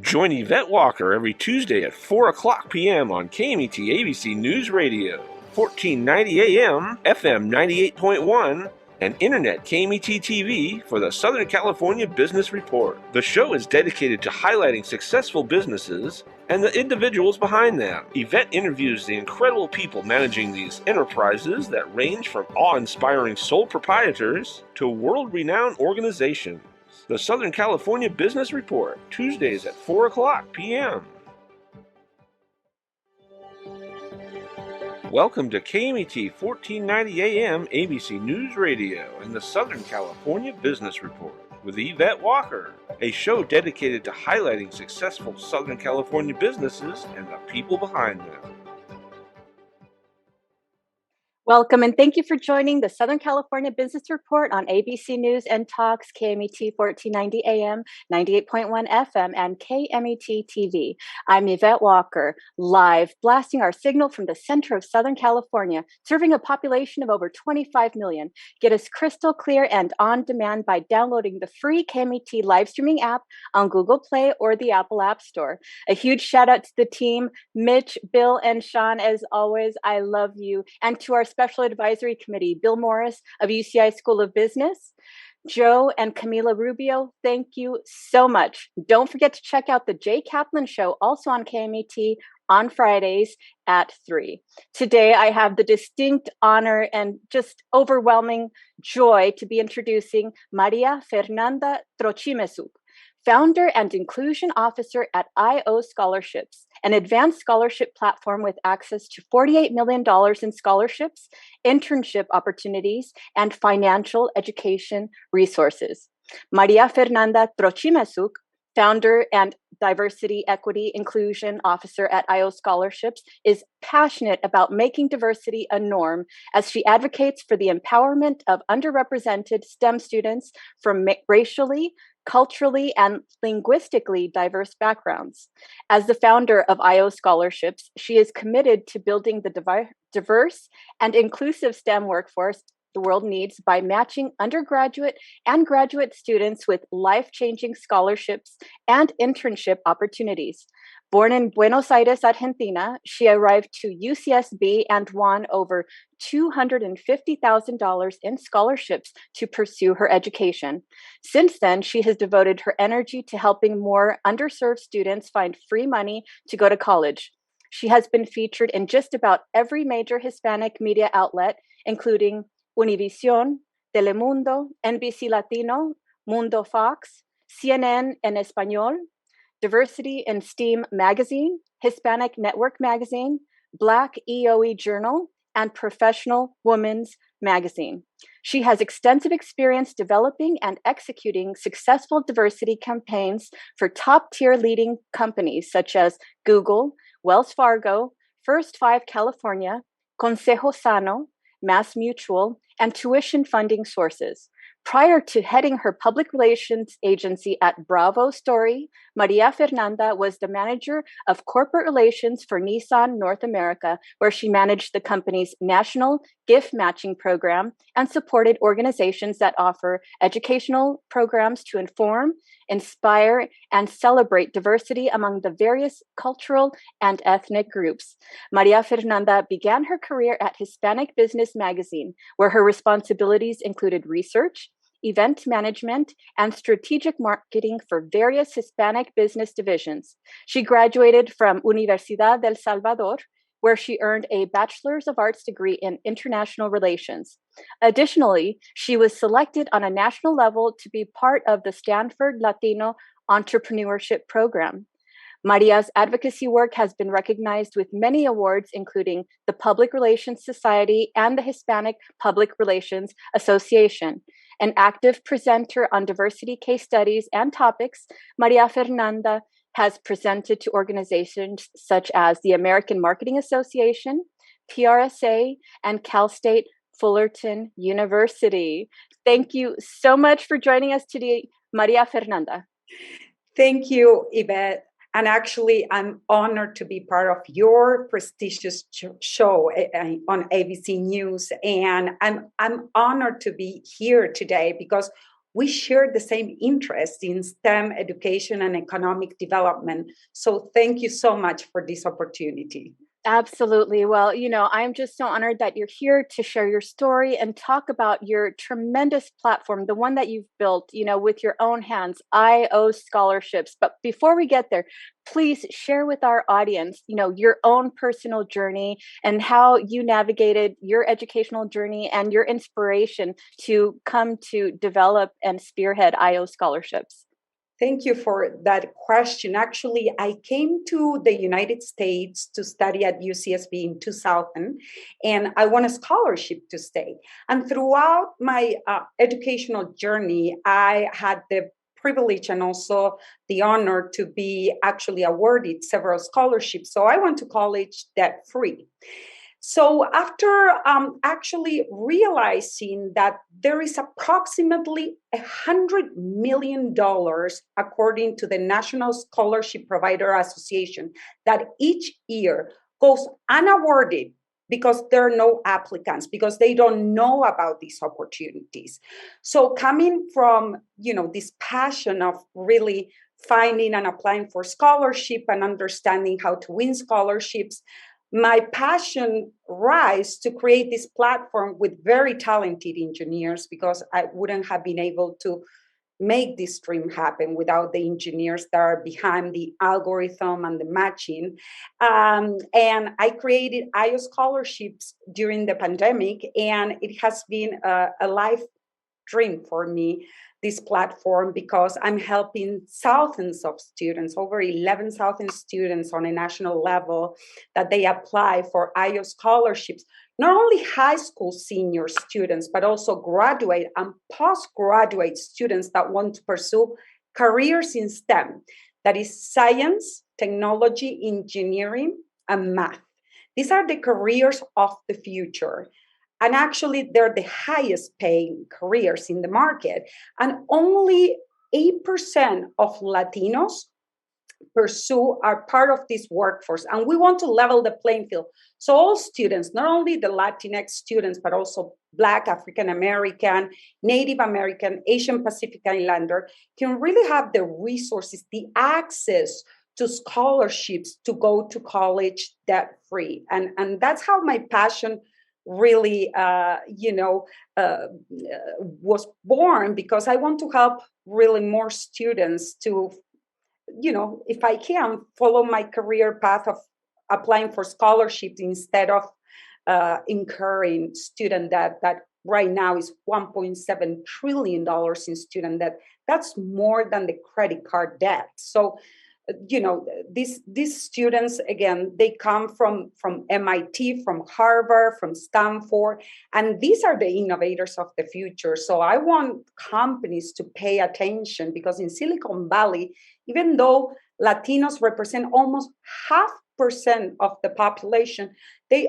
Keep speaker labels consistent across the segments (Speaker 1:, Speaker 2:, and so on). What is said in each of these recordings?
Speaker 1: Join Yvette Walker every Tuesday at 4 o'clock p.m. on KMET ABC News Radio, 1490 AM, FM 98.1, and Internet KMET TV for the Southern California Business Report. The show is dedicated to highlighting successful businesses and the individuals behind them. Yvette interviews the incredible people managing these enterprises that range from awe-inspiring sole proprietors to world-renowned organizations. The Southern California Business Report, Tuesdays at 4 o'clock p.m. Welcome to KMET 1490 AM ABC News Radio and the Southern California Business Report with Yvette Walker, a show dedicated to highlighting successful Southern California businesses and the people behind them.
Speaker 2: Welcome and thank you for joining the Southern California Business Report on ABC News and Talks, KMET 1490 AM, 98.1 FM, and KMET TV. I'm Yvette Walker, live blasting our signal from the center of Southern California, serving a population of over 25 million. Get us crystal clear and on demand by downloading the free KMET live streaming app on Google Play or the Apple App Store. A huge shout out to the team, Mitch, Bill, and Sean. As always, I love you. And to our Special Advisory Committee, Bill Morris of UCI School of Business, Joe and Camila Rubio, thank you so much. Don't forget to check out the Jay Kaplan Show, also on KMET on Fridays at 3. Today, I have the distinct honor and just overwhelming joy to be introducing María Fernanda Trochimezuk, Founder and Inclusion Officer at IOScholarships, an advanced scholarship platform with access to $48 million in scholarships, internship opportunities, and financial education resources. María Fernanda Trochimezuk, Founder and Diversity, Equity, Inclusion Officer at IOScholarships, is passionate about making diversity a norm as she advocates for the empowerment of underrepresented STEM students from racially, culturally, and linguistically diverse backgrounds. As the founder of IOScholarships, she is committed to building the diverse and inclusive STEM workforce the world needs by matching undergraduate and graduate students with life-changing scholarships and internship opportunities. Born in Buenos Aires, Argentina, she arrived to UCSB and won over $250,000 in scholarships to pursue her education. Since then, she has devoted her energy to helping more underserved students find free money to go to college. She has been featured in just about every major Hispanic media outlet, including Univision, Telemundo, NBC Latino, Mundo Fox, CNN en Español, Diversity in STEAM Magazine, Hispanic Network Magazine, Black EOE Journal, and Professional Women's Magazine. She has extensive experience developing and executing successful diversity campaigns for top-tier leading companies such as Google, Wells Fargo, First Five California, Consejo Sano, Mass Mutual, and tuition funding sources. Prior to heading her public relations agency at Bravo Story, María Fernanda was the manager of corporate relations for Nissan North America, where she managed the company's national gift matching program and supported organizations that offer educational programs to inform, inspire, and celebrate diversity among the various cultural and ethnic groups. María Fernanda began her career at Hispanic Business Magazine, where her responsibilities included research, event management, and strategic marketing for various Hispanic business divisions. She graduated from Universidad del Salvador, where she earned a Bachelor's of Arts degree in International Relations. Additionally, she was selected on a national level to be part of the Stanford Latino Entrepreneurship Program. Maria's advocacy work has been recognized with many awards, including the Public Relations Society and the Hispanic Public Relations Association. An active presenter on diversity case studies and topics, María Fernanda has presented to organizations such as the American Marketing Association, PRSA, and Cal State Fullerton University. Thank you so much for joining us today, María Fernanda.
Speaker 3: Thank you, Yvette. And actually, I'm honored to be part of your prestigious show on ABC News. And I'm honored to be here today because we share the same interest in STEM education and economic development. So thank you so much for this opportunity.
Speaker 2: Absolutely. Well, I'm just so honored that you're here to share your story and talk about your tremendous platform, the one that you've built, with your own hands, IOScholarships. But before we get there, please share with our audience, your own personal journey and how you navigated your educational journey and your inspiration to come to develop and spearhead IOScholarships.
Speaker 3: Thank you for that question. Actually, I came to the United States to study at UCSB in 2000, and I won a scholarship to stay. And throughout my educational journey, I had the privilege and also the honor to be actually awarded several scholarships. So I went to college debt-free. So after actually realizing that there is approximately $100 million, according to the National Scholarship Provider Association, that each year goes unawarded because there are no applicants, because they don't know about these opportunities. So coming from, this passion of really finding and applying for scholarship and understanding how to win scholarships, my passion rise to create this platform with very talented engineers, because I wouldn't have been able to make this dream happen without the engineers that are behind the algorithm and the matching. And I created IOScholarships during the pandemic, and it has been a life dream for me, this platform, because I'm helping thousands of students, over 11,000 students on a national level, that they apply for IOScholarships. Not only high school senior students, but also graduate and postgraduate students that want to pursue careers in STEM. That is science, technology, engineering, and math. These are the careers of the future. And actually, they're the highest paying careers in the market. And only 8% of Latinos are part of this workforce. And we want to level the playing field. So all students, not only the Latinx students, but also Black, African American, Native American, Asian Pacific Islander, can really have the resources, the access to scholarships to go to college debt-free. And that's how my passion really, was born, because I want to help really more students to, if I can, follow my career path of applying for scholarships instead of incurring student debt that right now is $1.7 trillion in student debt. That's more than the credit card debt. So, these students, again, they come from MIT, from Harvard, from Stanford, and these are the innovators of the future. So I want companies to pay attention, because in Silicon Valley, even though Latinos represent almost 0.5% of the population,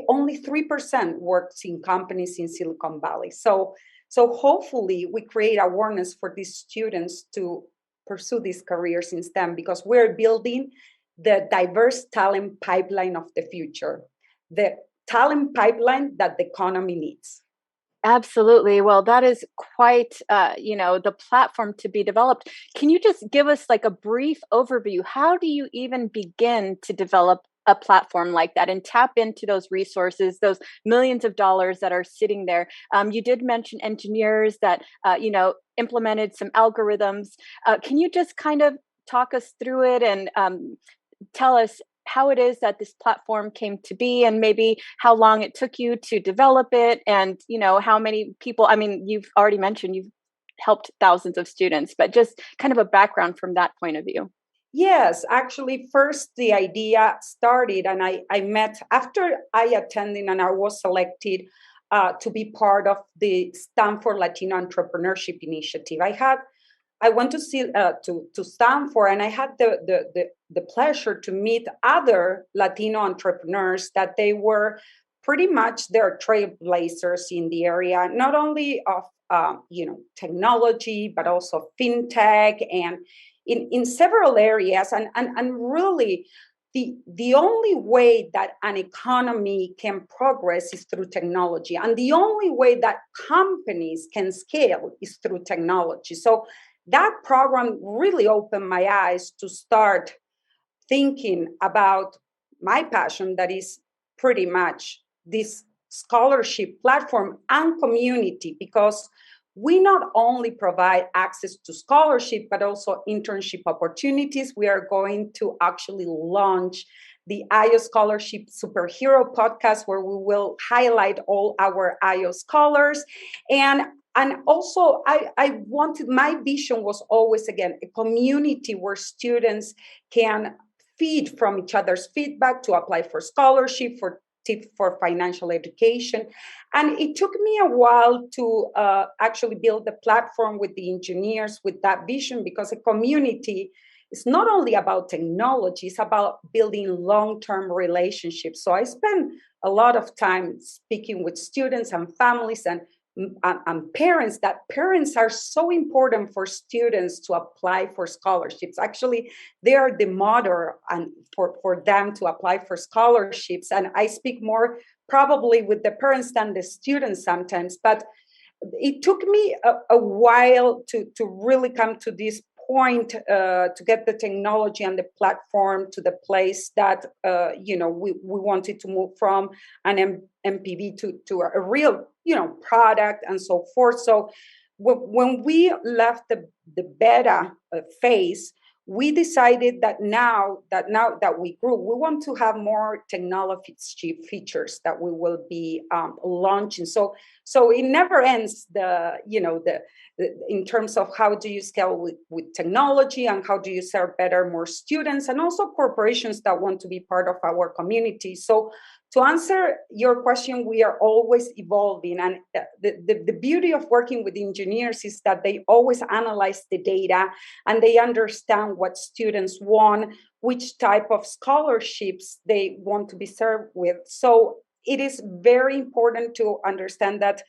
Speaker 3: only 3% works in companies in Silicon Valley. So hopefully we create awareness for these students to pursue these careers in STEM, because we're building the diverse talent pipeline of the future, the talent pipeline that the economy needs.
Speaker 2: Absolutely. Well, that is quite, the platform to be developed. Can you just give us like a brief overview? How do you even begin to develop a platform like that and tap into those resources, those millions of dollars that are sitting there? You did mention engineers that, implemented some algorithms. Can you just kind of talk us through it and tell us how it is that this platform came to be, and maybe how long it took you to develop it, and how many people? I mean, you've already mentioned you've helped thousands of students, but just kind of a background from that point of view.
Speaker 3: Yes, actually, first the idea started, and I met after I attended and I was selected to be part of the Stanford Latino Entrepreneurship Initiative. I went to Stanford, and I had the pleasure to meet other Latino entrepreneurs that they were pretty much their trailblazers in the area, not only of technology, but also fintech and in several areas. And really, the only way that an economy can progress is through technology. And the only way that companies can scale is through technology. So that program really opened my eyes to start thinking about my passion, that is pretty much this scholarship platform and community, because we not only provide access to scholarship, but also internship opportunities. We are going to actually launch the IOScholarship Superhero podcast, where we will highlight all our IO scholars. And also, I wanted, my vision was always, again, a community where students can feed from each other's feedback to apply for scholarship, for tips for financial education. And it took me a while to actually build the platform with the engineers with that vision, because a community is not only about technology, it's about building long-term relationships. So I spend a lot of time speaking with students and families and parents, that parents are so important for students to apply for scholarships. Actually, they are the motor and for them to apply for scholarships. And I speak more probably with the parents than the students sometimes. But it took me a while to really come to this point, to get the technology and the platform to the place that we wanted to move from an MPV to a real product and so forth. So when we left the beta phase, we decided that now that we grew, we want to have more technology features that we will be launching. So it never ends, in terms of how do you scale with technology and how do you serve better more students and also corporations that want to be part of our community. So to answer your question, we are always evolving. And the beauty of working with engineers is that they always analyze the data and they understand what students want, which type of scholarships they want to be served with. So it is very important to understand that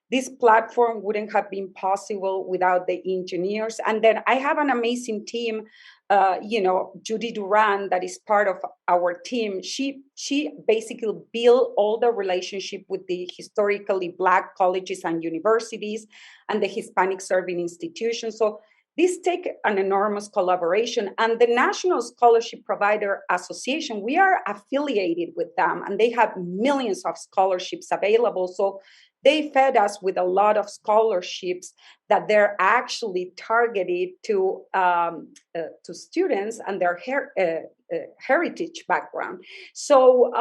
Speaker 3: this platform wouldn't have been possible without the engineers. And then I have an amazing team, Judy Duran, that is part of our team. She basically built all the relationship with the historically Black colleges and universities and the Hispanic serving institutions. So this take an enormous collaboration. And the National Scholarship Provider Association, we are affiliated with them, and they have millions of scholarships available. So they fed us with a lot of scholarships that they're actually targeted to students and their heritage background. So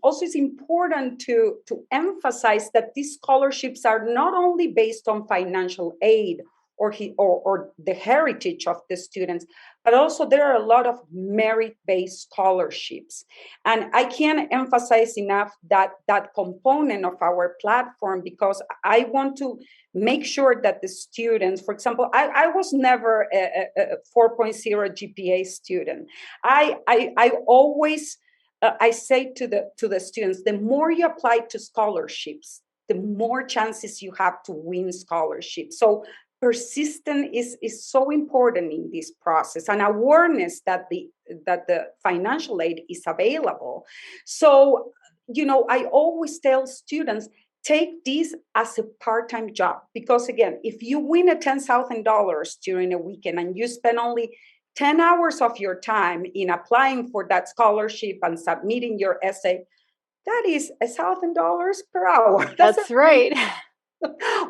Speaker 3: also it's important to emphasize that these scholarships are not only based on financial aid or the heritage of the students, but also there are a lot of merit-based scholarships. And I can't emphasize enough that component of our platform, because I want to make sure that the students, for example, I was never a 4.0 GPA student. I always, I say to the students, the more you apply to scholarships, the more chances you have to win scholarships. So persistence is so important in this process, and awareness that the financial aid is available. So, I always tell students, take this as a part-time job, because again, if you win a $10,000 during a weekend and you spend only 10 hours of your time in applying for that scholarship and submitting your essay, that is $1,000 per hour.
Speaker 2: That's right.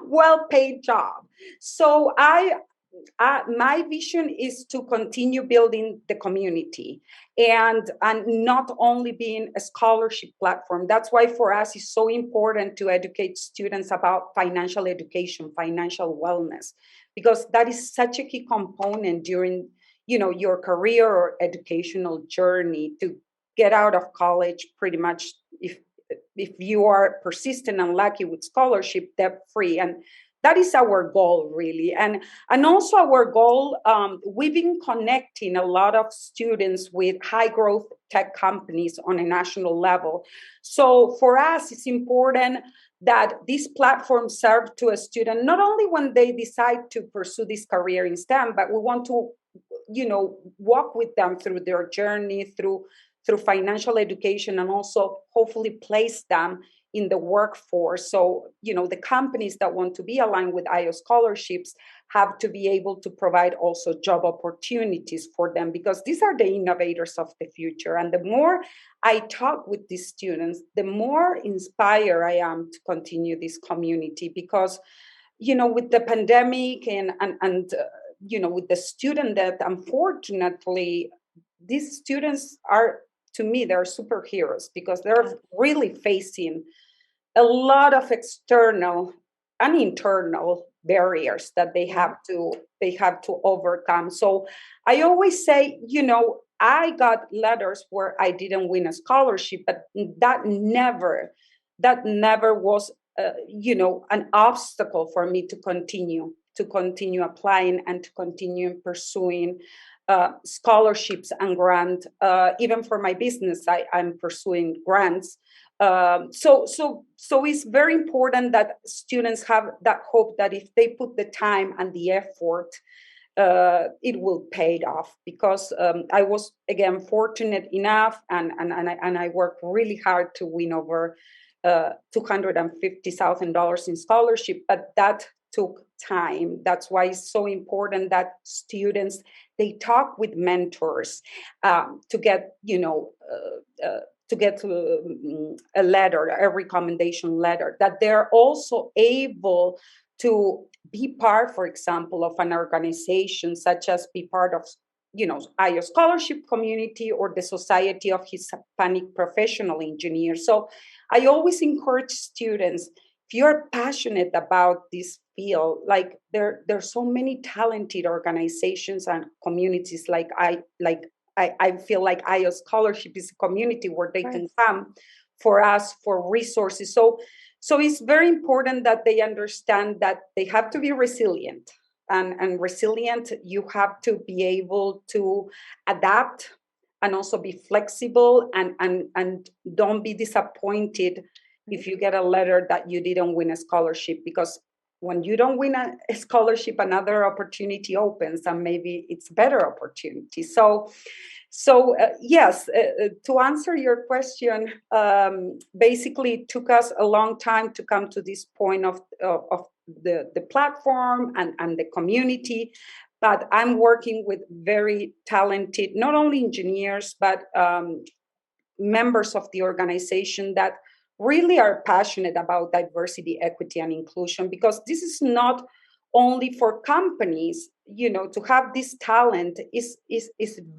Speaker 3: Well-paid job. So my vision is to continue building the community and not only being a scholarship platform. That's why for us it's so important to educate students about financial education, financial wellness, because that is such a key component during your career or educational journey to get out of college pretty much, if you are persistent and lucky with scholarship, debt-free. And that is our goal, really. And also our goal, we've been connecting a lot of students with high-growth tech companies on a national level. So for us, it's important that this platform serve to a student, not only when they decide to pursue this career in STEM, but we want to, walk with them through their journey, through through financial education and also hopefully place them in the workforce. So, the companies that want to be aligned with IO scholarships have to be able to provide also job opportunities for them, because these are the innovators of the future. And the more I talk with these students, the more inspired I am to continue this community, because, with the pandemic and with the student that, unfortunately, these students are, to me, they're superheroes, because they're really facing a lot of external and internal barriers that they have to overcome. So I always say, I got letters where I didn't win a scholarship, but that never was an obstacle for me to continue applying and to continue pursuing scholarships and grants. Even for my business, I'm pursuing grants. So it's very important that students have that hope that if they put the time and the effort, it will pay off. Because I was, again, fortunate enough, and I worked really hard to win over $250,000 in scholarship, but that took time. That's why it's so important that students, they talk with mentors to get a letter, a recommendation letter, that they're also able to be part, for example, of an organization, such as be part of, IO scholarship community or the Society of Hispanic Professional Engineers. So I always encourage students, if you're passionate about this field, like there's so many talented organizations and communities, I feel like IO Scholarship is a community where they can come for us for resources. So it's very important that they understand that they have to be resilient. And resilient, you have to be able to adapt and also be flexible, and don't be disappointed if you get a letter that you didn't win a scholarship, because when you don't win a scholarship, another opportunity opens, and maybe it's a better opportunity. So yes, to answer your question, basically it took us a long time to come to this point of the platform and the community. But I'm working with very talented, not only engineers, but members of the organization that really are passionate about diversity, equity, and inclusion, because this is not only for companies. To have this talent is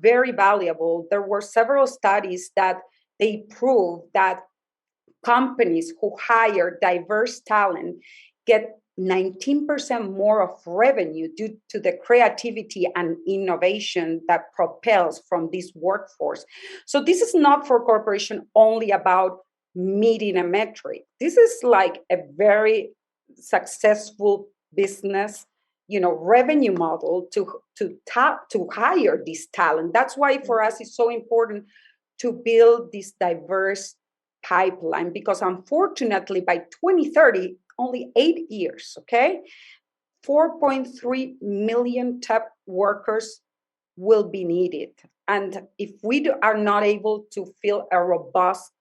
Speaker 3: very valuable. There were several studies that they prove that companies who hire diverse talent get 19% more of revenue due to the creativity and innovation that propels from this workforce. So this is not for corporation only about meeting a metric. This is like a very successful business, revenue model to hire this talent. That's why for us it's so important to build this diverse pipeline, because unfortunately by 2030, only 8 years, 4.3 million tech workers will be needed. And if we are not able to fill a robust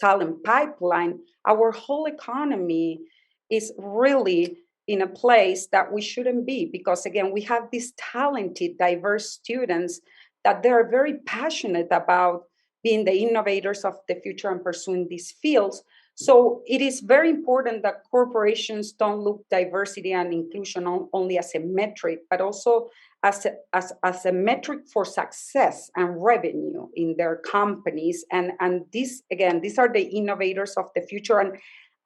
Speaker 3: talent pipeline, our whole economy is really in a place that we shouldn't be, because again, we have these talented, diverse students that they're very passionate about being the innovators of the future and pursuing these fields. So it is very important that corporations don't look diversity and inclusion only as a metric, but also as a metric for success and revenue in their companies. And these are the innovators of the future. And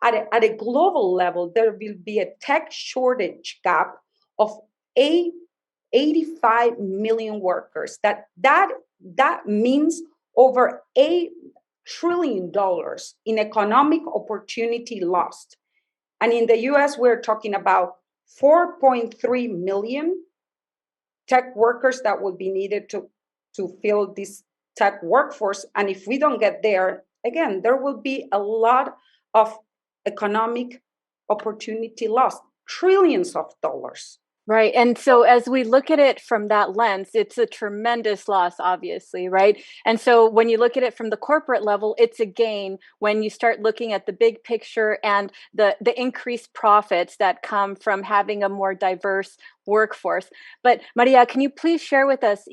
Speaker 3: at a global level, there will be a tech shortage gap of 85 million workers. That means over $8 trillion in economic opportunity lost. And in the US, we're talking about 4.3 million tech workers that will be needed to fill this tech workforce. And if we don't get there, again, there will be a lot of economic opportunity lost, trillions of dollars.
Speaker 2: Right. And so as we look at it from that lens, it's a tremendous loss, obviously, right? And so when you look at it from the corporate level, it's a gain when you start looking at the big picture and the increased profits that come from having a more diverse workforce. But Maria, can you please share with us,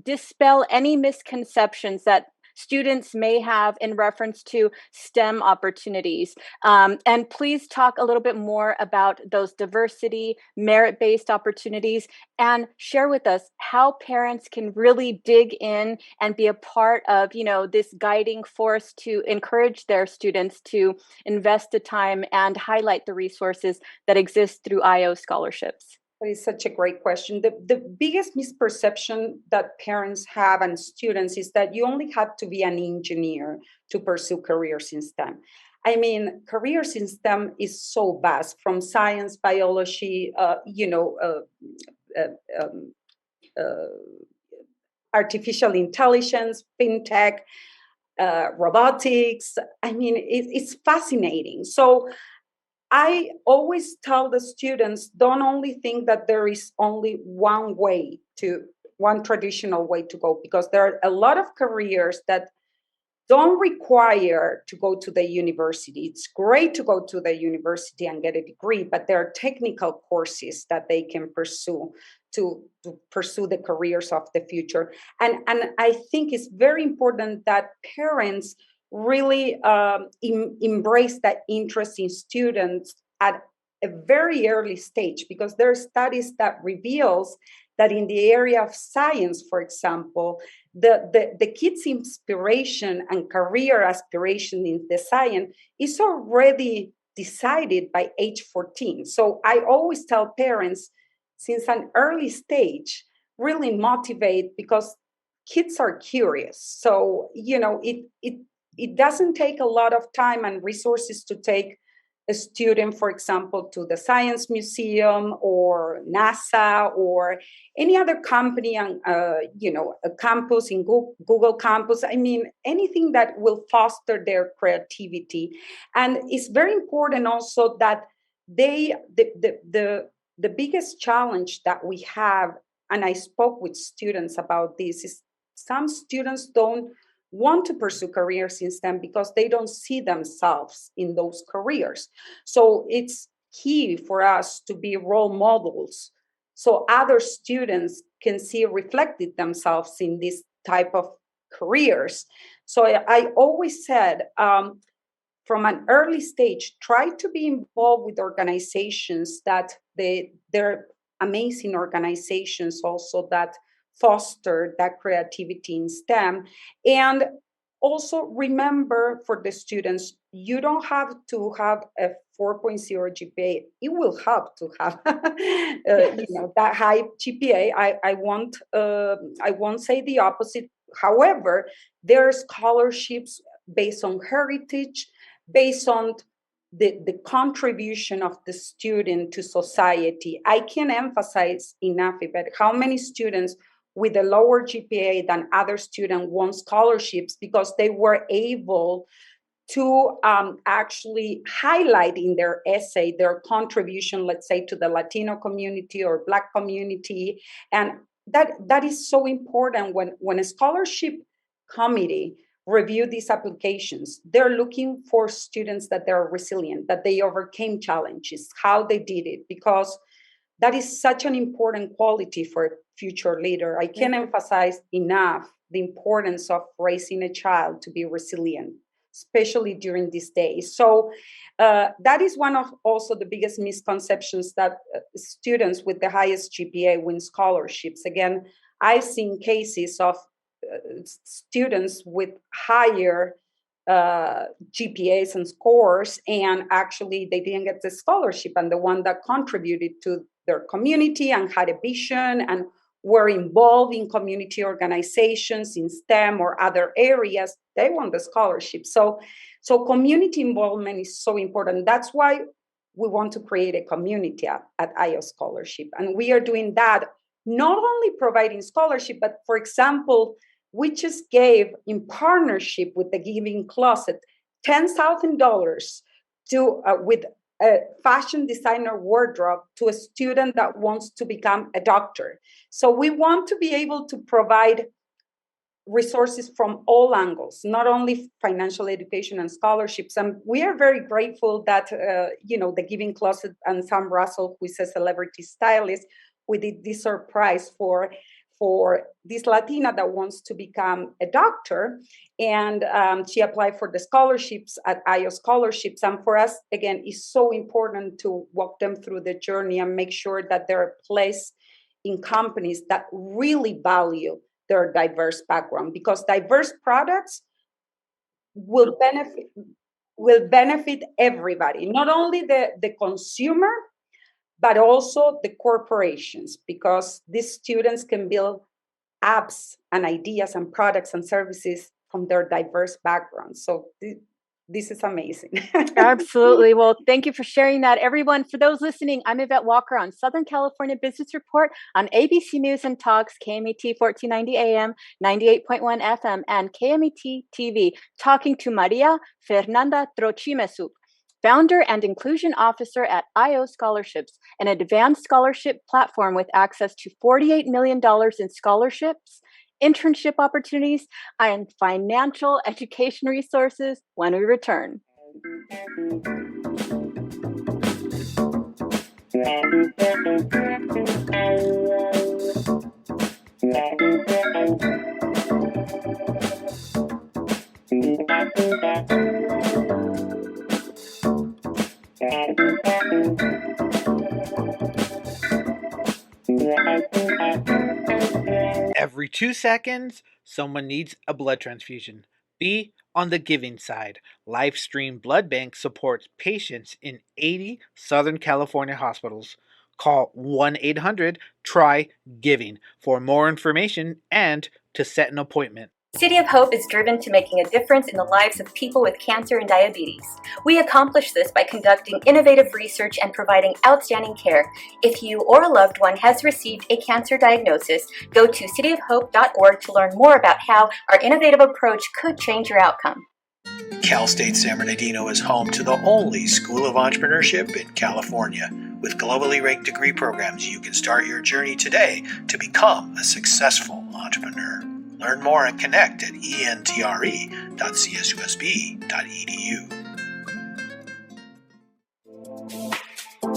Speaker 2: dispel any misconceptions that students may have in reference to STEM opportunities? And please talk a little bit more about those diversity, merit-based opportunities, and share with us how parents can really dig in and be a part of, this guiding force to encourage their students to invest the time and highlight the resources that exist through IO scholarships.
Speaker 3: That is such a great question. The biggest misperception that parents have and students is that you only have to be an engineer to pursue careers in STEM. I mean, careers in STEM is so vast, from science, biology, artificial intelligence, fintech, robotics. I mean, it's fascinating. So I always tell the students, don't only think that there is only one traditional way to go, because there are a lot of careers that don't require to go to the university. It's great to go to the university and get a degree, but there are technical courses that they can pursue to pursue the careers of the future. And I think it's very important that parents really embrace that interest in students at a very early stage, because there are studies that reveals that in the area of science, for example, the kids' inspiration and career aspiration in the science is already decided by age 14. So I always tell parents, since an early stage, really motivate, because kids are curious. So, it doesn't take a lot of time and resources to take a student, for example, to the Science Museum or NASA or any other company on, a campus in Google campus. I mean, anything that will foster their creativity. And it's very important also that the biggest challenge that we have, and I spoke with students about this, is some students don't want to pursue careers in STEM because they don't see themselves in those careers. So it's key for us to be role models so other students can see reflected themselves in this type of careers. So I always said, from an early stage, try to be involved with organizations that they're amazing organizations also that foster that creativity in STEM. And also remember, for the students, you don't have to have a 4.0 GPA. It will help to have that high GPA. I won't say the opposite. However, there are scholarships based on heritage, based on the contribution of the student to society. I can't emphasize enough about how many students with a lower GPA than other students won scholarships because they were able to actually highlight in their essay their contribution, let's say, to the Latino community or Black community. And that is so important. When a scholarship committee review these applications, they're looking for students that they're resilient, that they overcame challenges, how they did it, because that is such an important quality for a future leader. I can't emphasize enough the importance of raising a child to be resilient, especially during these days. So that is one of also the biggest misconceptions, that students with the highest GPA win scholarships. Again, I've seen cases of students with higher GPAs and scores, and actually they didn't get the scholarship, and the one that contributed to their community and had a vision and were involved in community organizations in STEM or other areas, they won the scholarship. So community involvement is so important. That's why we want to create a community at IO Scholarship. And we are doing that, not only providing scholarship, but for example, we just gave, in partnership with the Giving Closet, $10,000 to with a fashion designer wardrobe to a student that wants to become a doctor. So we want to be able to provide resources from all angles, not only financial education and scholarships. And we are very grateful that, the Giving Closet and Sam Russell, who is a celebrity stylist, we did this surprise for this Latina that wants to become a doctor. And she applied for the scholarships at IOScholarships. And for us, again, it's so important to walk them through the journey and make sure that they're placed in companies that really value their diverse background, because diverse products will benefit everybody, not only the consumer, but also the corporations, because these students can build apps and ideas and products and services from their diverse backgrounds. So this is amazing.
Speaker 2: Absolutely. Well, thank you for sharing that. Everyone, for those listening, I'm Yvette Walker on Southern California Business Report on ABC News and Talks, KMET 1490 AM, 98.1 FM, and KMET TV, talking to María Fernanda Trochimezuk, founder and inclusion officer at IOScholarships, an advanced scholarship platform with access to $48 million in scholarships, internship opportunities, and financial education resources when we return.
Speaker 4: Every 2 seconds, someone needs a blood transfusion. Be on the giving side. Livestream Blood Bank supports patients in 80 Southern California hospitals. Call 1-800-TRY-GIVING for more information and to set an appointment.
Speaker 5: City of Hope is driven to making a difference in the lives of people with cancer and diabetes. We accomplish this by conducting innovative research and providing outstanding care. If you or a loved one has received a cancer diagnosis, go to cityofhope.org to learn more about how our innovative approach could change your outcome.
Speaker 6: Cal State San Bernardino is home to the only school of entrepreneurship in California. With globally ranked degree programs, you can start your journey today to become a successful entrepreneur. Learn more and connect at entre.csusb.edu.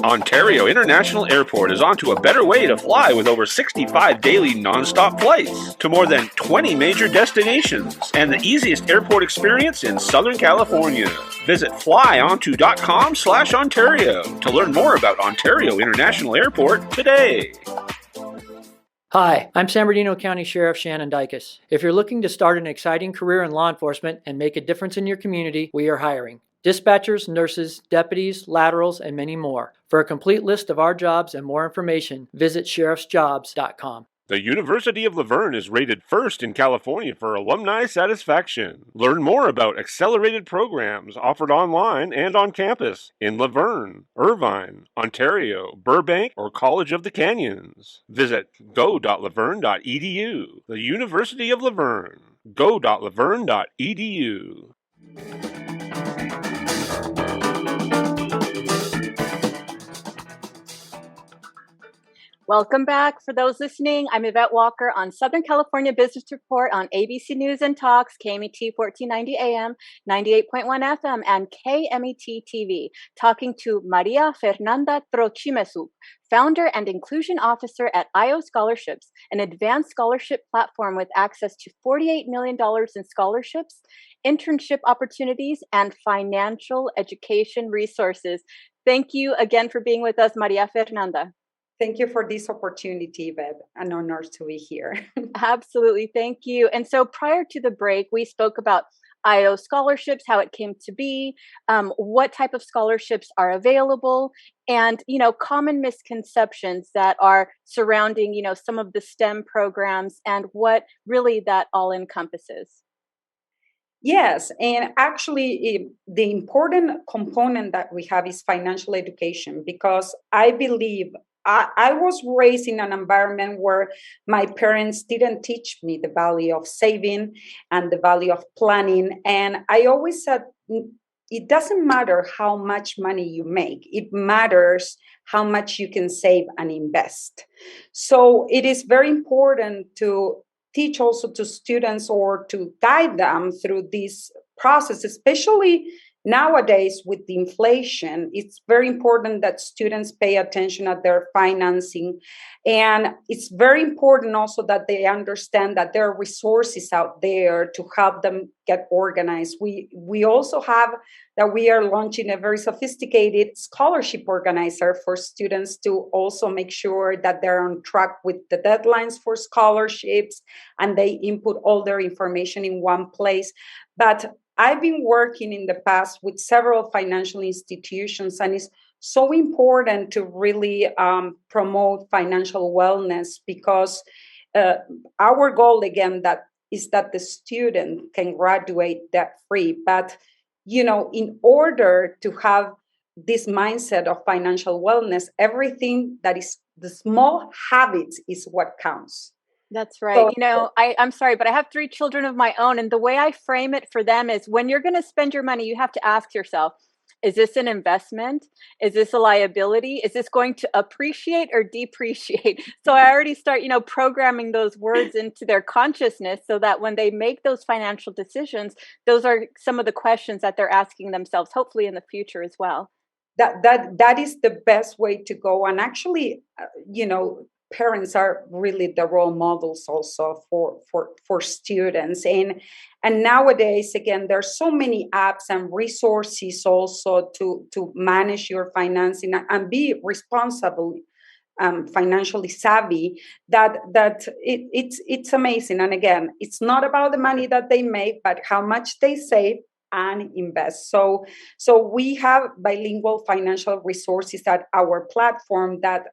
Speaker 1: Ontario International Airport is onto a better way to fly with over 65 daily nonstop flights to more than 20 major destinations and the easiest airport experience in Southern California. Visit flyonto.com/Ontario to learn more about Ontario International Airport today.
Speaker 7: Hi, I'm San Bernardino County Sheriff Shannon Dykes. If you're looking to start an exciting career in law enforcement and make a difference in your community, we are hiring dispatchers, nurses, deputies, laterals, and many more. For a complete list of our jobs and more information, visit sheriffsjobs.com.
Speaker 1: The University of La Verne is rated first in California for alumni satisfaction. Learn more about accelerated programs offered online and on campus in La Verne, Irvine, Ontario, Burbank, or College of the Canyons. Visit go.laverne.edu. The University of La Verne. go.laverne.edu.
Speaker 2: Welcome back. For those listening, I'm Yvette Walker on Southern California Business Report on ABC News and Talks, KMET 1490 AM, 98.1 FM, and KMET TV, talking to María Fernanda Trochimezuk, founder and inclusion officer at IOScholarships, an advanced scholarship platform with access to $48 million in scholarships, internship opportunities, and financial education resources. Thank you again for being with us, María Fernanda.
Speaker 3: Thank you for this opportunity, Bev. An honor to be here.
Speaker 2: Absolutely. Thank you. And so prior to the break, we spoke about IOScholarships, how it came to be, what type of scholarships are available, and, common misconceptions that are surrounding, some of the STEM programs and what really that all encompasses.
Speaker 3: Yes, and actually the important component that we have is financial education, because I believe I was raised in an environment where my parents didn't teach me the value of saving and the value of planning. And I always said, it doesn't matter how much money you make. It matters how much you can save and invest. So it is very important to teach also to students or to guide them through this process, especially nowadays with the inflation. It's very important that students pay attention at their financing. And it's very important also that they understand that there are resources out there to help them get organized. We also have that we are launching a very sophisticated scholarship organizer for students to also make sure that they're on track with the deadlines for scholarships and they input all their information in one place. But I've been working in the past with several financial institutions, and it's so important to really promote financial wellness because our goal, again, is that the student can graduate debt-free. But, in order to have this mindset of financial wellness, everything that is the small habits is what counts.
Speaker 2: That's right. I'm sorry, but I have 3 children of my own. And the way I frame it for them is when you're going to spend your money, you have to ask yourself, is this an investment? Is this a liability? Is this going to appreciate or depreciate? So I already start, programming those words into their consciousness so that when they make those financial decisions, those are some of the questions that they're asking themselves, hopefully in the future as well.
Speaker 3: That is the best way to go. And actually, parents are really the role models also for students. And nowadays, again, there's so many apps and resources also to manage your financing and be responsible, financially savvy, that it's amazing. And again, it's not about the money that they make, but how much they save and invest. So we have bilingual financial resources at our platform that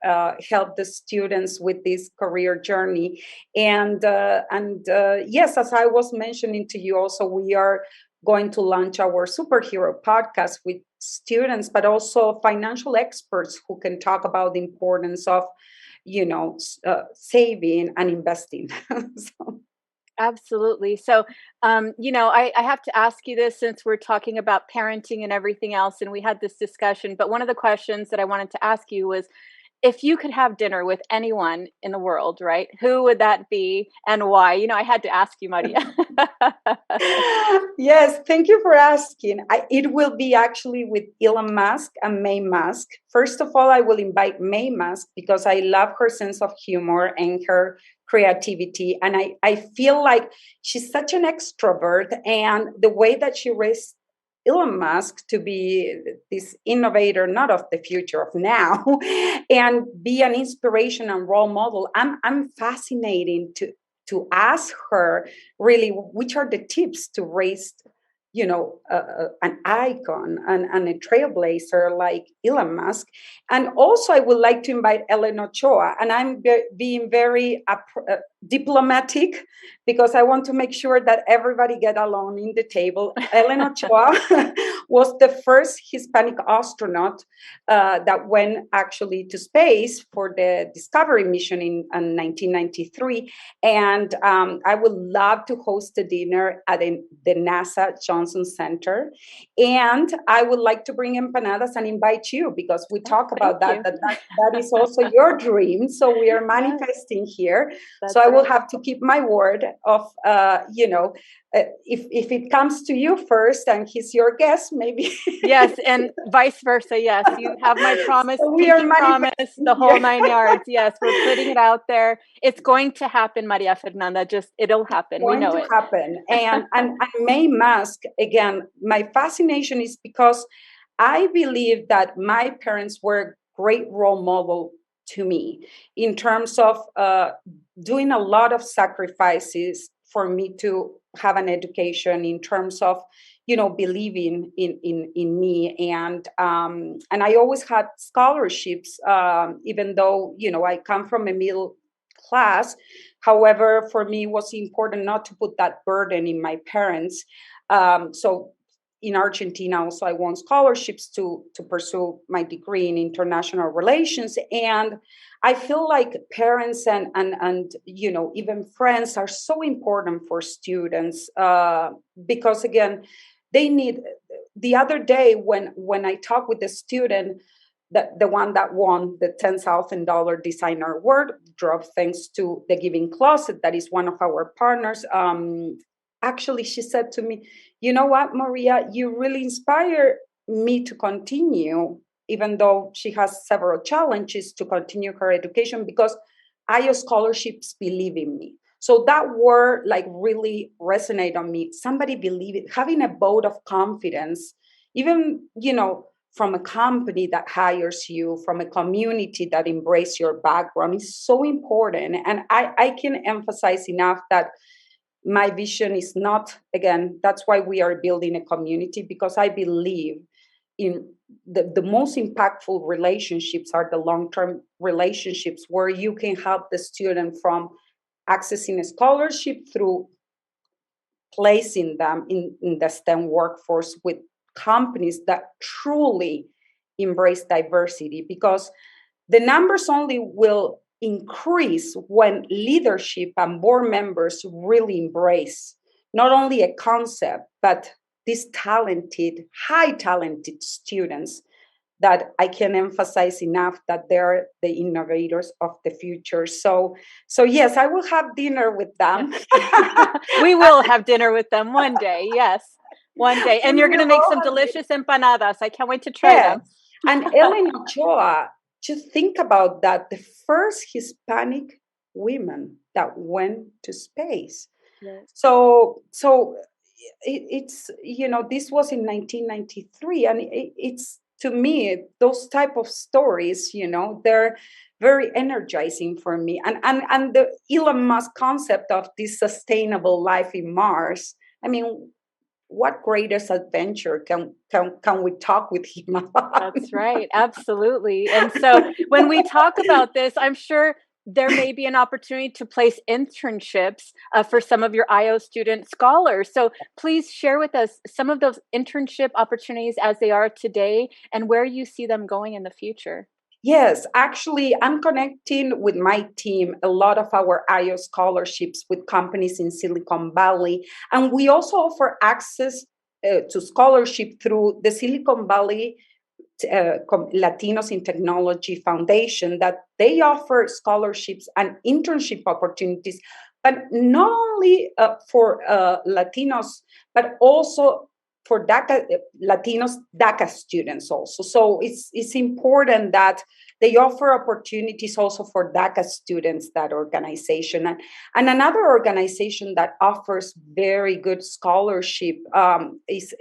Speaker 3: help the students with this career journey. And yes, as I was mentioning to you also, we are going to launch our superhero podcast with students, but also financial experts who can talk about the importance of, saving and investing. So.
Speaker 2: Absolutely. So, I have to ask you this since we're talking about parenting and everything else, and we had this discussion, but one of the questions that I wanted to ask you was, if you could have dinner with anyone in the world, right, who would that be and why? I had to ask you, Maria.
Speaker 3: Yes, thank you for asking. It will be actually with Elon Musk and May Musk. First of all, I will invite May Musk because I love her sense of humor and her creativity. And I feel like she's such an extrovert, and the way that she raised Elon Musk to be this innovator, not of the future, of now, and be an inspiration and role model. I'm fascinated to ask her really which are the tips to raise, an icon and a trailblazer like Elon Musk. And also, I would like to invite Ellen Ochoa, and I'm being very diplomatic because I want to make sure that everybody get along in the table. Ellen Ochoa was the first Hispanic astronaut that went actually to space for the Discovery mission in 1993. And I would love to host a dinner at the NASA Johnson Center. And I would like to bring empanadas and invite you because we talk about that is also your dream. So we are manifesting here. So I will have to keep my word of, if it comes to you first and he's your guest, maybe.
Speaker 2: Yes, and vice versa. Yes, you have my promise.
Speaker 3: So we are
Speaker 2: promise, the whole 9 yards. Yes, we're putting it out there. It's going to happen, María Fernanda. It'll happen. We know it.
Speaker 3: Happen. And May Musk, again, my fascination is because I believe that my parents were great role model to me in terms of doing a lot of sacrifices for me to have an education, in terms of believing in me, and I always had scholarships, even though I come from a middle class. However, for me, it was important not to put that burden in my parents. So in Argentina, also, I won scholarships to pursue my degree in international relations. And I feel like parents and even friends are so important for students because, again, they need the other day when I talked with the student, the one that won the $10,000 designer award, drove thanks to the Giving Closet, that is one of our partners. Actually, she said to me, you know what, Maria, you really inspire me to continue, even though she has several challenges to continue her education, because IOScholarships believe in me. So that word like really resonate on me. Somebody believe it, having a vote of confidence, even, from a company that hires you, from a community that embrace your background, is so important. And I can emphasize enough that my vision is not, again, that's why we are building a community, because I believe in the most impactful relationships are the long-term relationships where you can help the student from accessing a scholarship through placing them in the STEM workforce with companies that truly embrace diversity, because the numbers only will increase when leadership and board members really embrace not only a concept, but these high talented students that I can emphasize enough that they're the innovators of the future. So yes, I will have dinner with them.
Speaker 2: We will have dinner with them one day. Yes, one day. And you're going to make some delicious empanadas. I can't wait to try them.
Speaker 3: And Ellen Ochoa, just think about that. The first Hispanic women that went to space.
Speaker 2: Yes.
Speaker 3: So it's, this was in 1993. And it's, to me, those type of stories, they're very energizing for me. And the Elon Musk concept of this sustainable life in Mars, I mean, what greatest adventure can we talk with him about?
Speaker 2: That's right. Absolutely. And so when we talk about this, I'm sure there may be an opportunity to place internships for some of your IO student scholars. So please share with us some of those internship opportunities as they are today and where you see them going in the future.
Speaker 3: Yes, actually, I'm connecting with my team a lot of our IO scholarships with companies in Silicon Valley. And we also offer access to scholarship through the Silicon Valley Latinos in Technology Foundation, that they offer scholarships and internship opportunities, but not only for Latinos, but also for DACA Latinos, DACA students also. So it's important that they offer opportunities also for DACA students, that organization. And another organization that offers very good scholarship is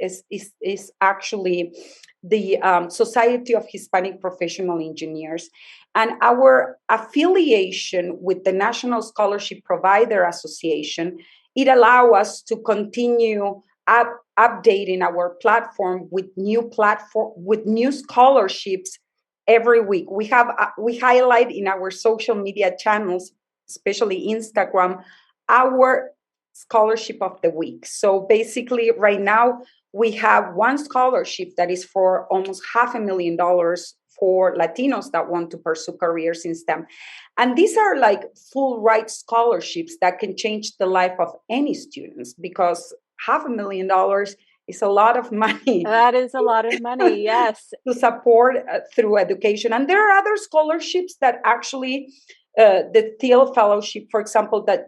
Speaker 3: actually the Society of Hispanic Professional Engineers. And our affiliation with the National Scholarship Provider Association, it allows us to continue updating our platform with new scholarships every week. We highlight in our social media channels, especially Instagram, our scholarship of the week. So basically, right now we have one scholarship that is for almost $500,000 for Latinos that want to pursue careers in STEM. And these are like full ride scholarships that can change the life of any students, because $500,000 is a lot of money.
Speaker 2: That is a lot of money, yes.
Speaker 3: To support through education. And there are other scholarships that actually, the Thiel Fellowship, for example, that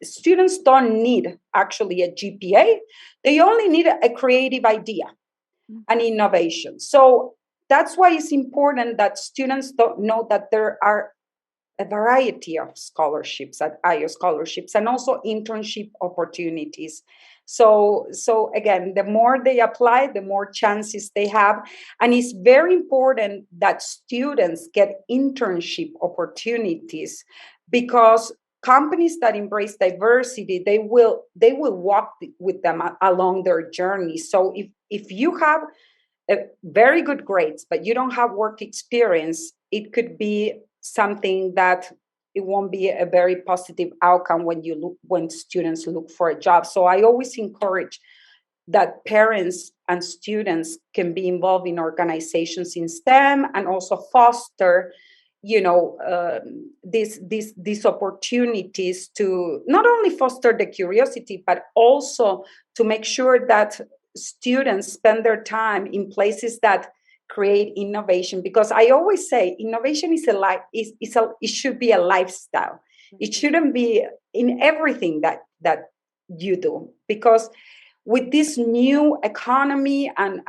Speaker 3: students don't need actually a GPA. They only need a creative idea and innovation. So that's why it's important that students don't know that there are a variety of scholarships at IOScholarships and also internship opportunities. So again, the more they apply, the more chances they have. And it's very important that students get internship opportunities, because companies that embrace diversity, they will walk with them along their journey. So if you have very good grades, but you don't have work experience, it could be something that it won't be a very positive outcome when students look for a job. So I always encourage that parents and students can be involved in organizations in STEM and also foster, these opportunities to not only foster the curiosity, but also to make sure that students spend their time in places that create innovation, because I always say innovation is it should be a lifestyle. It shouldn't be in everything that you do, because with this new economy and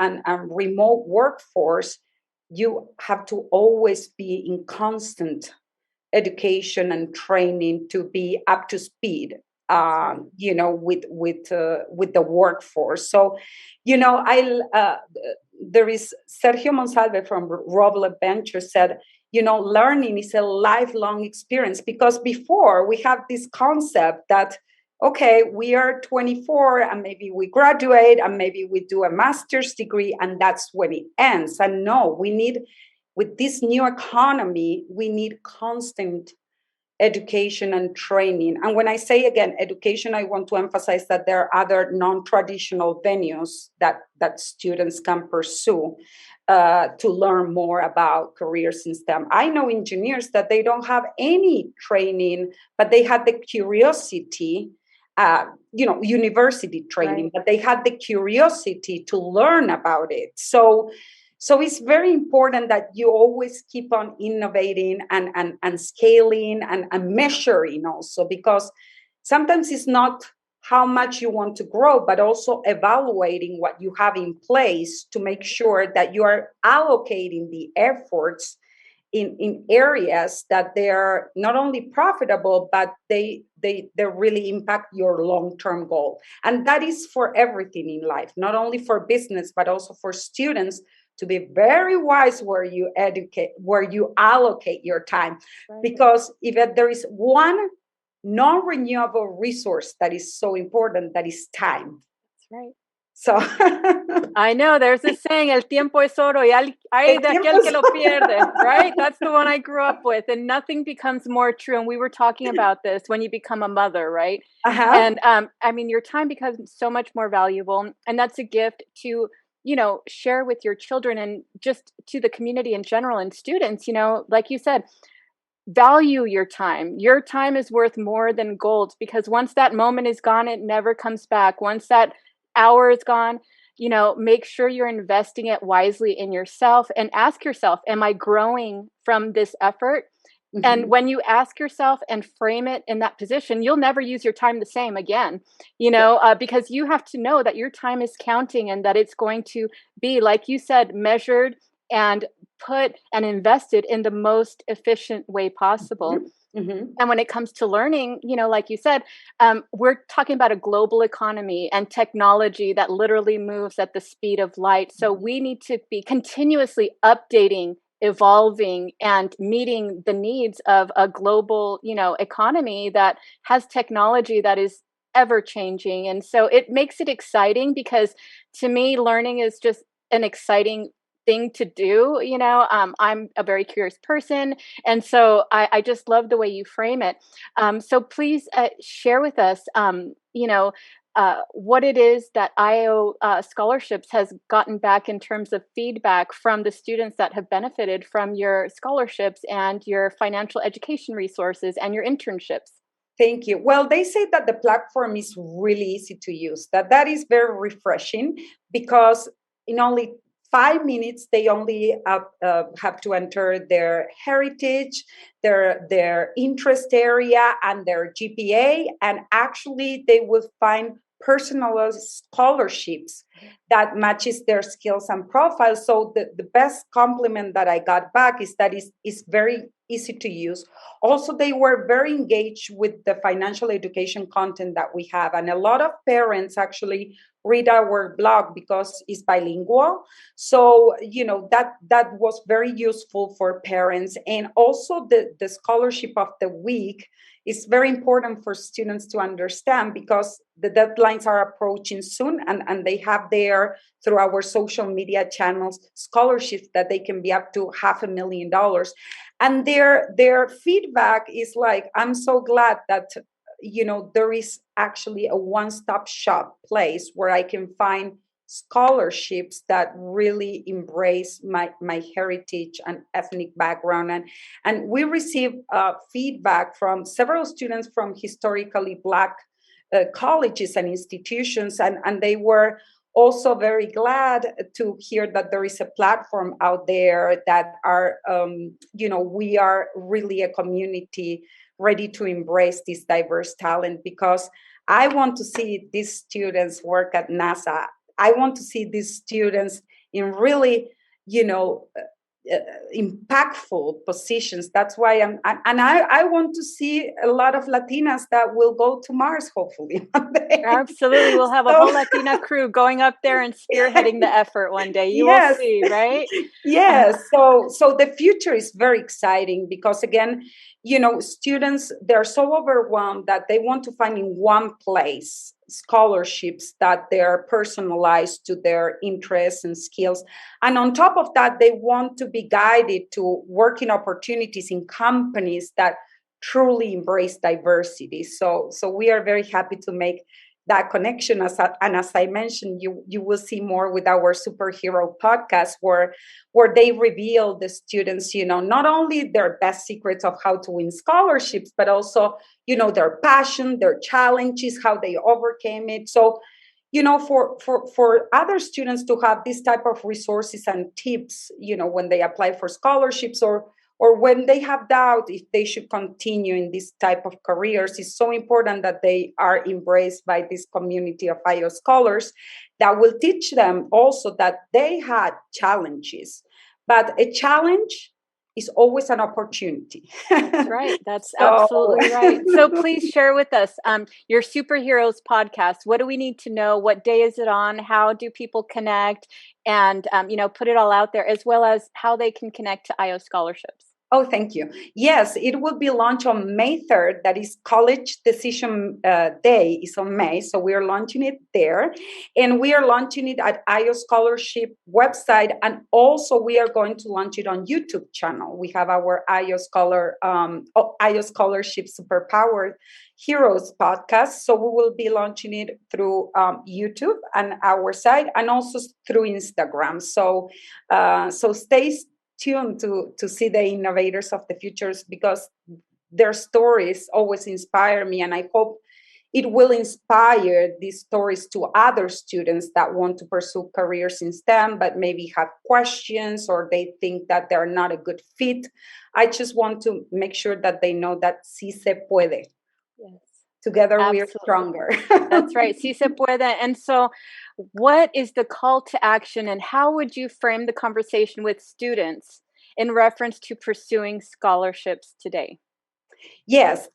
Speaker 3: remote workforce, you have to always be in constant education and training to be up to speed, with the workforce. So, there is Sergio Monsalve from Roble Ventures said, learning is a lifelong experience, because before we have this concept that, okay, we are 24 and maybe we graduate and maybe we do a master's degree and that's when it ends. And no, with this new economy, we need constant education and training. And when I say, again, education, I want to emphasize that there are other non-traditional venues that students can pursue to learn more about careers in STEM. I know engineers that they don't have any training, but they had the curiosity, university training, right, but they had the curiosity to learn about it. So it's very important that you always keep on innovating and scaling and measuring also, because sometimes it's not how much you want to grow, but also evaluating what you have in place to make sure that you are allocating the efforts in areas that they are not only profitable, but they really impact your long-term goal. And that is for everything in life, not only for business, but also for students, to be very wise where you allocate your time. Right. Because if there is one non-renewable resource that is so important, that is time.
Speaker 2: That's right.
Speaker 3: So
Speaker 2: I know there's a saying, el tiempo es oro y hay de aquel que lo pierde, right? That's the one I grew up with, and nothing becomes more true. And we were talking about this when you become a mother, right? Uh-huh. And your time becomes so much more valuable, and that's a gift to share with your children and just to the community in general and students. Like you said, value your time. Your time is worth more than gold, because once that moment is gone, it never comes back. Once that hour is gone, make sure you're investing it wisely in yourself, and ask yourself, am I growing from this effort? Mm-hmm. And when you ask yourself and frame it in that position, you'll never use your time the same again, because you have to know that your time is counting, and that it's going to be, like you said, measured and put and invested in the most efficient way possible. Mm-hmm. And when it comes to learning, like you said, we're talking about a global economy and technology that literally moves at the speed of light. So we need to be continuously updating, evolving, and meeting the needs of a global, economy that has technology that is ever changing. And so it makes it exciting, because to me, learning is just an exciting thing to do. I'm a very curious person, and so I just love the way you frame it. So please share with us, what it is that IO scholarships has gotten back in terms of feedback from the students that have benefited from your scholarships and your financial education resources and your internships.
Speaker 3: Thank you. Well, they say that the platform is really easy to use. That is very refreshing, because in only 5 minutes, they only have to enter their heritage, their interest area, and their GPA, and actually they will find personalized scholarships that matches their skills and profiles. So the best compliment that I got back is that it's very easy to use. Also, they were very engaged with the financial education content that we have, and a lot of parents actually read our blog because it's bilingual. So, that was very useful for parents. And also the scholarship of the week is very important for students to understand, because the deadlines are approaching soon, and they have there, through our social media channels, scholarships that they can be up to $500,000. And their feedback is like, I'm so glad that there is actually a one-stop shop place where I can find scholarships that really embrace my heritage and ethnic background. And we receive feedback from several students from historically Black colleges and institutions, and they were also very glad to hear that there is a platform out there that are, we are really a community ready to embrace this diverse talent, because I want to see these students work at NASA. I want to see these students in really, impactful positions. That's why I want to see a lot of Latinas that will go to Mars, hopefully one day.
Speaker 2: Absolutely. We'll have a whole Latina crew going up there and spearheading the effort one day. You will see, right?
Speaker 3: Yes. So the future is very exciting, because again, students, they're so overwhelmed that they want to find in one place scholarships that they're personalized to their interests and skills. And on top of that, they want to be guided to working opportunities in companies that truly embrace diversity. So we are very happy to make that connection. And as I mentioned, you will see more with our superhero podcast, where they reveal the students, not only their best secrets of how to win scholarships, but also, their passion, their challenges, how they overcame it. So, for other students to have this type of resources and tips, when they apply for scholarships, or when they have doubt if they should continue in this type of careers, it's so important that they are embraced by this community of IO scholars that will teach them also that they had challenges, but a challenge is always an opportunity.
Speaker 2: That's right. That's absolutely right. So please share with us your Superheroes podcast. What do we need to know? What day is it on? How do people connect? And, put it all out there, as well as how they can connect to IO scholarships.
Speaker 3: Oh, thank you. Yes, it will be launched on May 3rd. That is College Decision Day is on May. So we are launching it there. And we are launching it at IO Scholarship website. And also we are going to launch it on YouTube channel. We have our IO Scholarship Superpowered Heroes podcast. So we will be launching it through YouTube and our site, and also through Instagram. So stay tuned to see the innovators of the futures, because their stories always inspire me, and I hope it will inspire these stories to other students that want to pursue careers in STEM but maybe have questions, or they think that they're not a good fit. I just want to make sure that they know that sí se puede.
Speaker 2: Yes.
Speaker 3: Together
Speaker 2: Absolutely.
Speaker 3: we are stronger.
Speaker 2: That's right. Sí se puede. And so what is the call to action, and how would you frame the conversation with students in reference to pursuing scholarships today?
Speaker 3: Yes,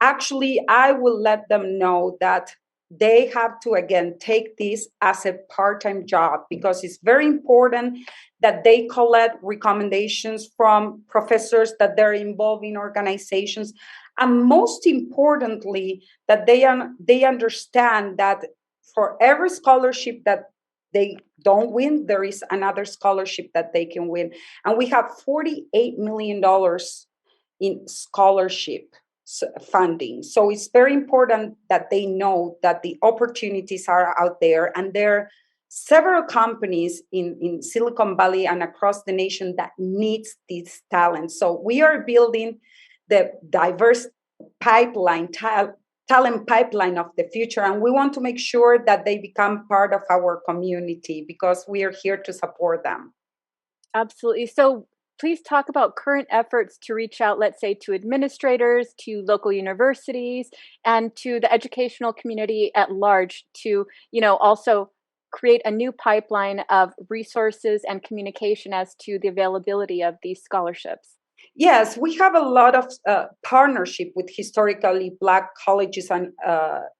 Speaker 3: actually, I will let them know that they have to, again, take this as a part-time job, because it's very important that they collect recommendations from professors, that they're involved in organizations, and most importantly, that they understand that for every scholarship that they don't win, there is another scholarship that they can win. And we have $48 million in scholarship funding. So it's very important that they know that the opportunities are out there, and there are several companies in Silicon Valley and across the nation that needs this talent. So we are building the diverse pipeline, talent pipeline of the future, and we want to make sure that they become part of our community, because we are here to support them.
Speaker 2: Absolutely. So please talk about current efforts to reach out, let's say, to administrators, to local universities, and to the educational community at large to, also create a new pipeline of resources and communication as to the availability of these scholarships.
Speaker 3: Yes, we have a lot of partnership with historically Black colleges and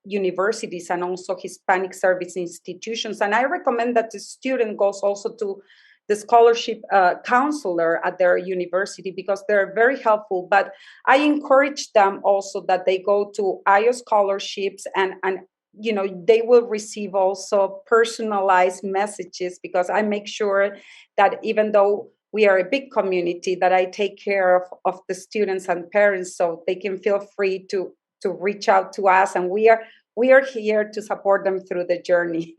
Speaker 3: universities, and also Hispanic service institutions. And I recommend that the student goes also to the scholarship counselor at their university, because they're very helpful. But I encourage them also that they go to IO scholarships, and they will receive also personalized messages, because I make sure that even though we are a big community, that I take care of the students and parents, so they can feel free to reach out to us, and we are here to support them through the journey.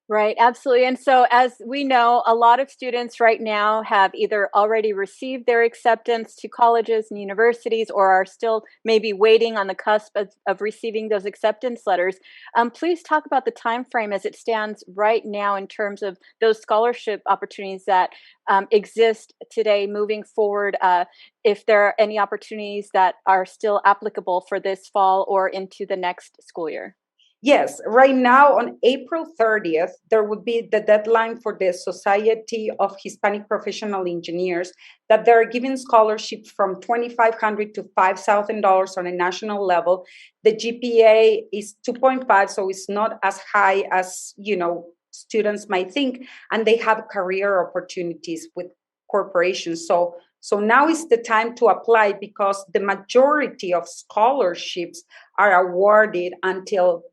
Speaker 2: Right, absolutely. And so, as we know, a lot of students right now have either already received their acceptance to colleges and universities or are still maybe waiting on the cusp of receiving those acceptance letters. Please talk about the time frame as it stands right now in terms of those scholarship opportunities that exist today moving forward. If there are any opportunities that are still applicable for this fall or into the next school year.
Speaker 3: Yes, right now on April 30th, there would be the deadline for the Society of Hispanic Professional Engineers that they're giving scholarships from $2,500 to $5,000 on a national level. The GPA is 2.5, so it's not as high as, students might think, and they have career opportunities with corporations. So now is the time to apply because the majority of scholarships are awarded until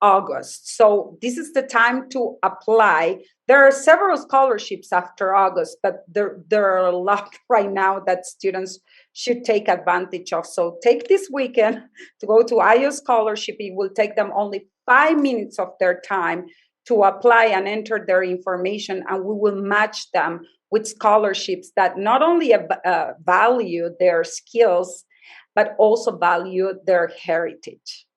Speaker 3: August. So this is the time to apply. There are several scholarships after August, but there are a lot right now that students should take advantage of. So take this weekend to go to IOScholarship. It will take them only 5 minutes of their time to apply and enter their information, and we will match them with scholarships that not only value their skills, but also value their heritage.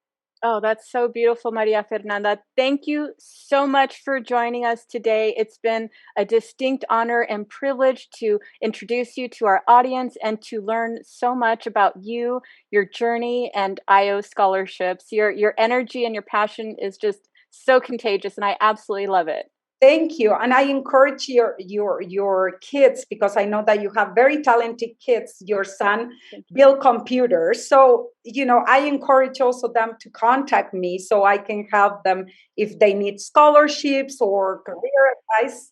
Speaker 2: Oh, that's so beautiful, María Fernanda. Thank you so much for joining us today. It's been a distinct honor and privilege to introduce you to our audience and to learn so much about you, your journey, and IO scholarships. Your energy and your passion is just so contagious, and I absolutely love it.
Speaker 3: Thank you. And I encourage your kids, because I know that you have very talented kids. Your son build computers. So, I encourage also them to contact me so I can help them if they need scholarships or career advice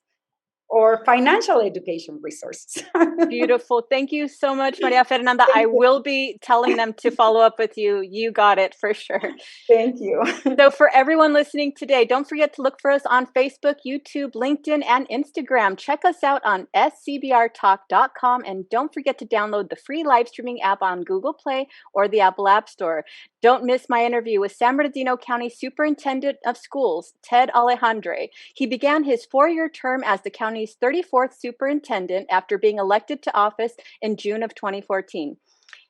Speaker 3: or financial education resources.
Speaker 2: Beautiful. Thank you so much, María Fernanda. I will be telling them to follow up with you. You got it for sure.
Speaker 3: Thank you.
Speaker 2: So for everyone listening today, don't forget to look for us on Facebook, YouTube, LinkedIn, and Instagram. Check us out on scbrtalk.com, and don't forget to download the free live streaming app on Google Play or the Apple App Store. Don't miss my interview with San Bernardino County Superintendent of Schools, Ted Alejandre. He began his 4-year term as the county's 34th superintendent after being elected to office in June of 2014.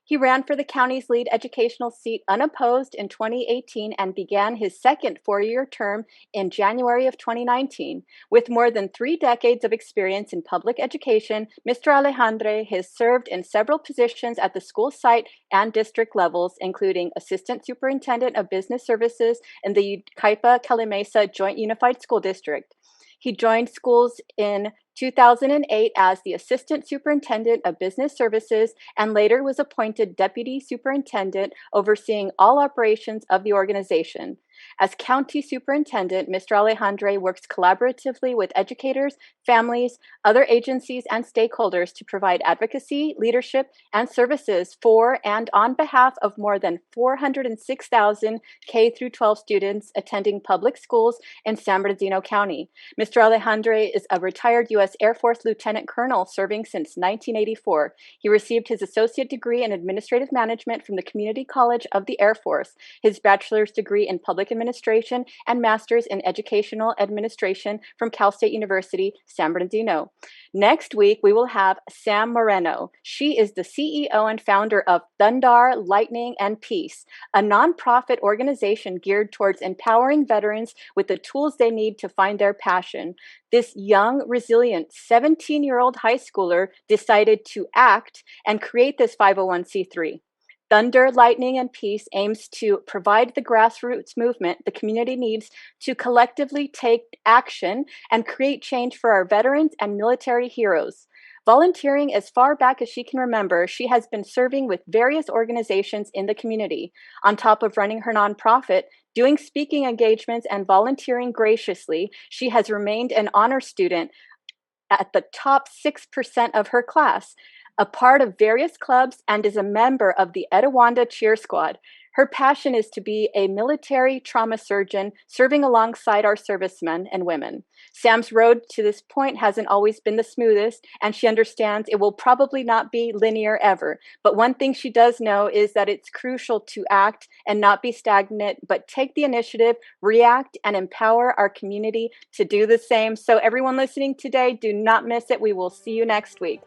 Speaker 2: He ran for the county's lead educational seat unopposed in 2018 and began his second 4-year term in January of 2019. With more than 3 decades of experience in public education, Mr. Alejandre has served in several positions at the school site and district levels, including Assistant Superintendent of Business Services in the Caipa-Calimesa Joint Unified School District. He joined schools in 2008 as the Assistant Superintendent of Business Services and later was appointed Deputy Superintendent overseeing all operations of the organization. As County Superintendent, Mr. Alejandre works collaboratively with educators, families, other agencies, and stakeholders to provide advocacy, leadership, and services for and on behalf of more than 406,000 K-12 students attending public schools in San Bernardino County. Mr. Alejandre is a retired U.S. Air Force Lieutenant Colonel serving since 1984. He received his associate degree in administrative management from the Community College of the Air Force, his bachelor's degree in public administration, and master's in educational administration from Cal State University, San Bernardino. Next week, we will have Sam Moreno. She is the CEO and founder of Thunder, Lightning, and Peace, a nonprofit organization geared towards empowering veterans with the tools they need to find their passion. This young, resilient 17-year-old high schooler decided to act and create this 501c3. Thunder, Lightning, and Peace aims to provide the grassroots movement the community needs to collectively take action and create change for our veterans and military heroes. Volunteering as far back as she can remember, she has been serving with various organizations in the community. On top of running her nonprofit, doing speaking engagements, and volunteering graciously, she has remained an honor student at the top 6% of her class, a part of various clubs, and is a member of the Etowanda Cheer Squad. Her passion is to be a military trauma surgeon serving alongside our servicemen and women. Sam's road to this point hasn't always been the smoothest, and she understands it will probably not be linear ever. But one thing she does know is that it's crucial to act and not be stagnant, but take the initiative, react, and empower our community to do the same. So everyone listening today, do not miss it. We will see you next week.